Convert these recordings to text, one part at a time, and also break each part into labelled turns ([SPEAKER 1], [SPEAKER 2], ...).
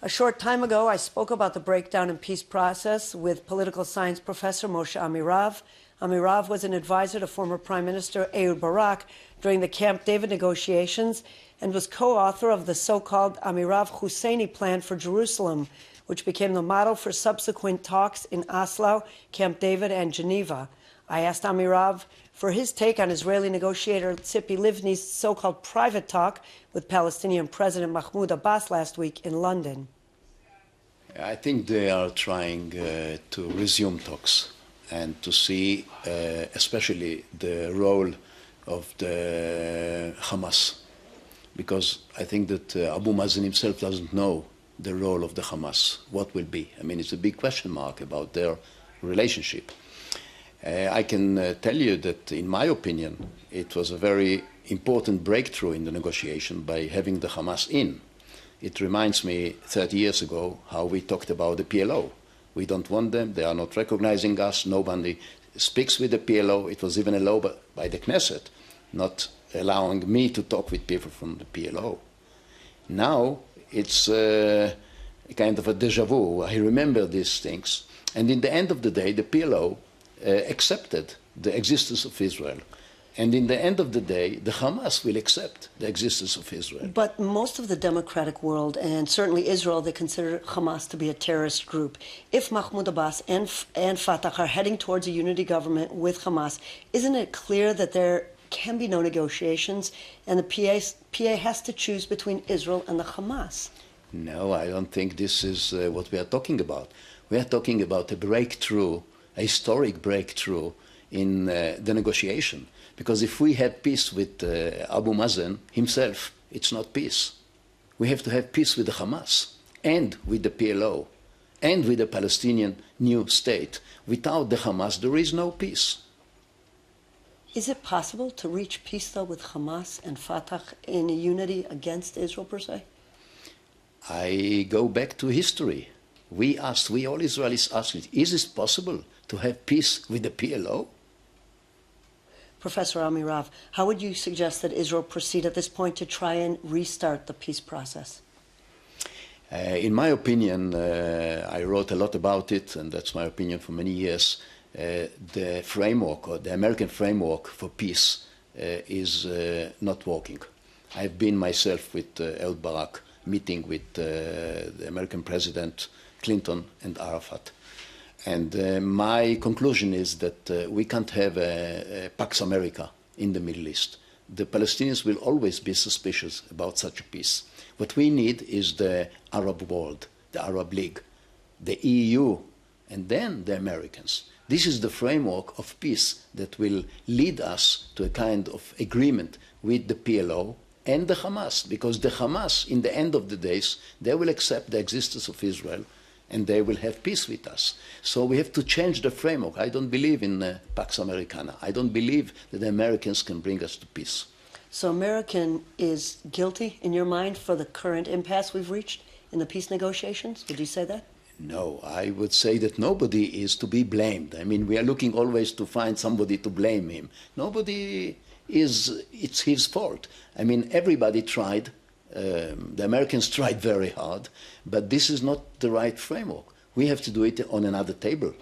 [SPEAKER 1] A short time ago, I spoke about the breakdown in peace process with political science professor Moshe Amirav. Amirav was an advisor to former Prime Minister Ehud Barak during the Camp David negotiations and was co-author of the so-called Amirav-Husseini Plan for Jerusalem, which became the model for subsequent talks in Oslo, Camp David, and Geneva. I asked Amirav for his take on Israeli negotiator Tzipi Livni's so-called private talk with Palestinian President Mahmoud Abbas last week in London.
[SPEAKER 2] I think they are trying to resume talks and to see especially the role of the Hamas, because I think that Abu Mazen himself doesn't know the role of the Hamas, what will be. I mean, it's a big question mark about their relationship. I can tell you that, in my opinion, it was a very important breakthrough in the negotiation by having the Hamas in. It reminds me 30 years ago how we talked about the PLO. We don't want them, they are not recognizing us, nobody speaks with the PLO. It was even a law by the Knesset not allowing me to talk with people from the PLO. Now it's a kind of a deja vu. I remember these things. And in the end of the day, the PLO accepted the existence of Israel. And in the end of the day, the Hamas will accept the existence of Israel.
[SPEAKER 1] But most of the democratic world, and certainly Israel, they consider Hamas to be a terrorist group. If Mahmoud Abbas and Fatah are heading towards a unity government with Hamas, isn't it clear that there can be no negotiations and the PA has to choose between Israel and the Hamas?
[SPEAKER 2] No, I don't think this is what we are talking about. We are talking about a breakthrough, a historic breakthrough in the negotiation. Because if we had peace with Abu Mazen himself, it's not peace. We have to have peace with the Hamas and with the PLO and with the Palestinian new state. Without the Hamas, there is no peace.
[SPEAKER 1] Is it possible to reach peace, though, with Hamas and Fatah in a unity against Israel, per se?
[SPEAKER 2] I go back to history. We all Israelis asked, is it possible to have peace with the PLO?
[SPEAKER 1] Professor Amirav, how would you suggest that Israel proceed at this point to try and restart the peace process?
[SPEAKER 2] In my opinion, I wrote a lot about it, and that's my opinion for many years. The framework, or the American framework for peace, is not working. I've been myself with Ehud Barak, meeting with the American President Clinton and Arafat. And my conclusion is that we can't have a Pax America in the Middle East. The Palestinians will always be suspicious about such a peace. What we need is the Arab world, the Arab League, the EU, and then the Americans. This is the framework of peace that will lead us to a kind of agreement with the PLO and the Hamas, because the Hamas, in the end of the days, they will accept the existence of Israel and they will have peace with us. So we have to change the framework. I don't believe in Pax Americana. I don't believe that the Americans can bring us to peace.
[SPEAKER 1] So American is guilty, in your mind, for the current impasse we've reached in the peace negotiations? Would you say that?
[SPEAKER 2] No, I would say that nobody is to be blamed. I mean, we are looking always to find somebody to blame him. Nobody is, it's his fault. I mean, everybody tried. The Americans tried very hard, but this is not the right framework. We have to do it on another table.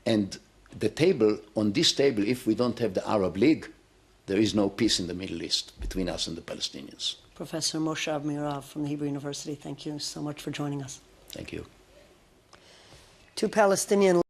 [SPEAKER 2] And the table, on this table, if we don't have the Arab League, there is no peace in the Middle East between us and the Palestinians.
[SPEAKER 1] Professor Moshe Amirav from the Hebrew University, thank you so much for joining us.
[SPEAKER 2] Thank you.
[SPEAKER 1] Two Palestinian